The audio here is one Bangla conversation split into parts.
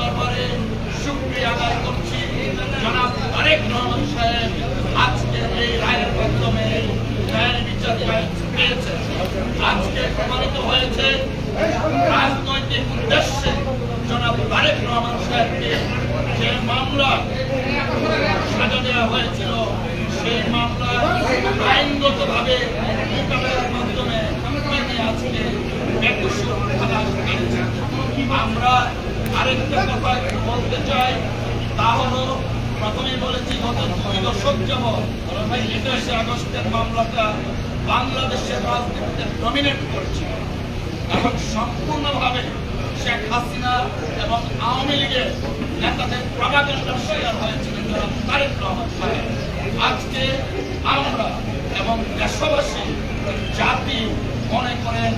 দরবারে শুকরিয়া আদায় করছি জনাব তারেক রহমান সাহেব আজকে এই রায়ের মাধ্যমে ন্যায় বিচার পেয়েছে। আজকে প্রমাণিত হয়েছে রাজনৈতিক উদ্দেশ্যে জনাব তারেক রহমান সাহেবকে যে মামলা সাজা দেওয়া হয়েছিল সেই মামলা আইনগতভাবে মোকাবেলার মাধ্যমে তিনি আজকে বেকসুর খালাস পেয়েছে। আমরা আরেকটা কথা বলতে চাই, তা হলো প্রথমেই বলেছি গত 2 দশক যাবৎ 21 আগস্টের মামলাটা বাংলাদেশের রাজনীতিতে ডমিনেট করছে এবং সম্পূর্ণভাবে শেখ হাসিনা এবং আওয়ামী লীগের নেতাদের প্রভাকাণ্ডার শিকার হয়েছিলেন জনাব তারেক রহমান সাহেব। আজকে আমরা এবং দেশবাসী জাতি মনে করেন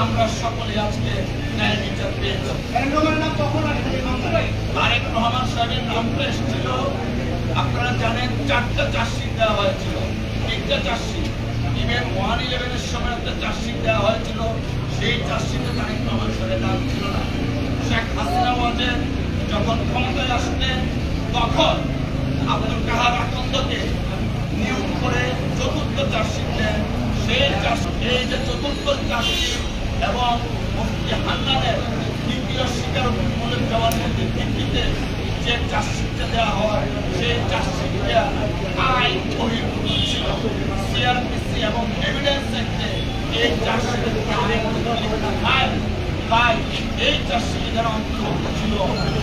আমরা সকলে আজকে ন্যায় বিচার পেয়েছি। তারেক রহমান সাহেবের নামটা এসেছিল, আপনারা জানেন 4টা চার্জশিট দেওয়া হয়েছিল। 3টা চার্জশিট ইভেন 111-এর সময় একটা চার্জশিট দেওয়া হয়েছিল, সেই চার্জশিটে তারেক রহমান সাহেবের নাম ছিল না। শেখ হাসিনা ওয়াজেদ যখন ক্ষমতায় আসতেন তখন আব্দুল কাহার আকন্দকে নিয়োগ করে 4র্থ চার্জশিট দেন। এই যে 4র্থ চার্জশিট এবং মুফতি হান্নানের দ্বিতীয় স্বীকারোক্তিমূলক জবানবন্দির ভিত্তিতে যে চার্জশিটটা দেওয়া হয় সেই চার্জশিটটা আইন বহির্ভূত ছিল। সিআরপিসি এবং এভিডেন্স অ্যাক্টে এই চার্জশিটের আইন, তাই এই চার্জশিটে যারা অন্তর্ভুক্ত ছিল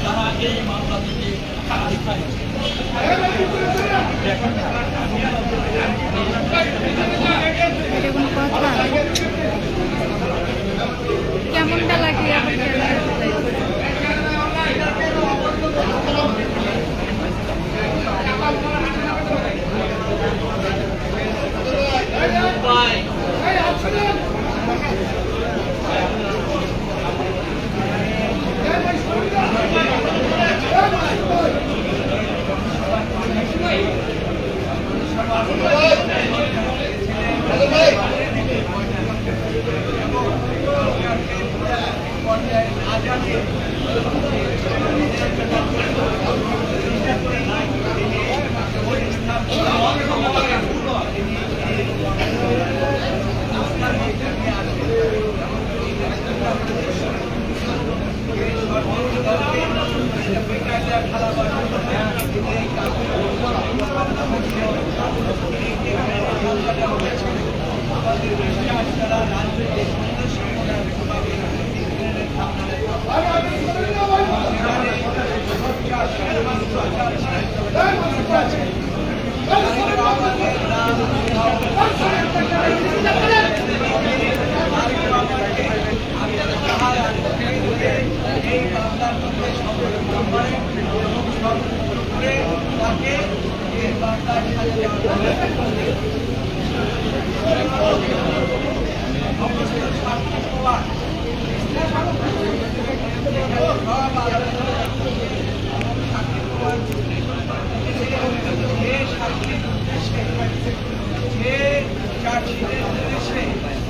তারা এই মামলা থেকে খালাস পায়। কেমনটা লাগে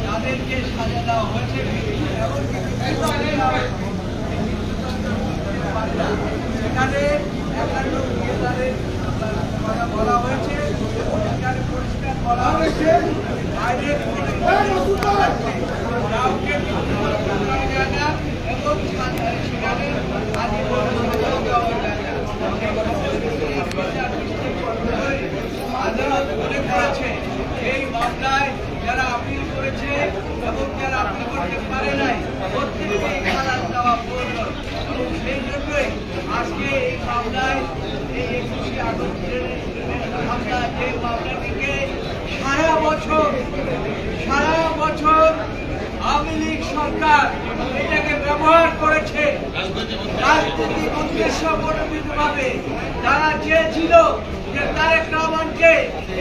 তাদেরকে সাজা দেওয়া হয়েছে। সেখানে 51 কথা বলা হয়েছে, সেখানে পরিষ্কার বলা হয়েছে বাইরের কাউকে যায় না এবং সেখানে আদালত মনে করেছে এই মামলায় যারা আপিল করেছে এবং যারা আপিল করতে পারে নাই প্রত্যেককে খালাস দেওয়া প্রয়োজন এবং সেই জন্যই আজকে এই মামলায় এই 21 আগস্টের মামলা যে মামলাটিকে সারা বছর আওয়ামী লীগ সরকার এটাকে ব্যবহার করেছে রাজনৈতিক উদ্দেশ্য প্রণোদিতভাবে। তারা চেয়েছিল যে তারেক রহমানকে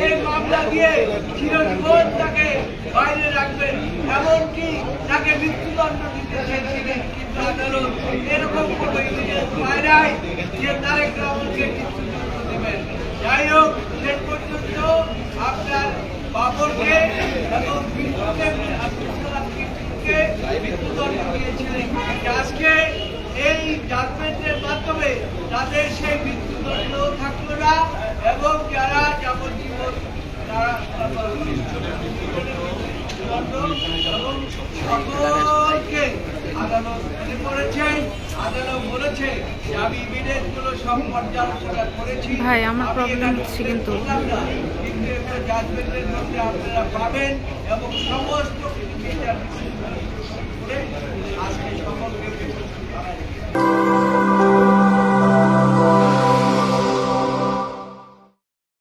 এই মামলা দিয়ে চিরজীবন তাকে বাইরে রাখবেন, এমনকি তাকে মৃত্যুদণ্ড দিতে চেয়েছিলেন, কিন্তু আদালত এরকম কোনো এভিডেন্স পায় নাই যে তারেক রহমানকে মৃত্যুদণ্ড দেবেন। যাই হোক, শেষ পর্যন্ত আপনার বাবরকে এবং মৃত্যুদণ্ড দিয়েছিলেন। আজকে এই জাজমেন্টের মাধ্যমে আমি ইভিডেন্সগুলো সব পর্যালোচনা করেছি। ভাই, আমার আমি problem এখানে হচ্ছে কিন্তু। বললাম না, কিন্তু একটা জাজমেন্টের মধ্যে আপনারা পাবেন এবং সমস্ত বিচার বিশ্লেষণ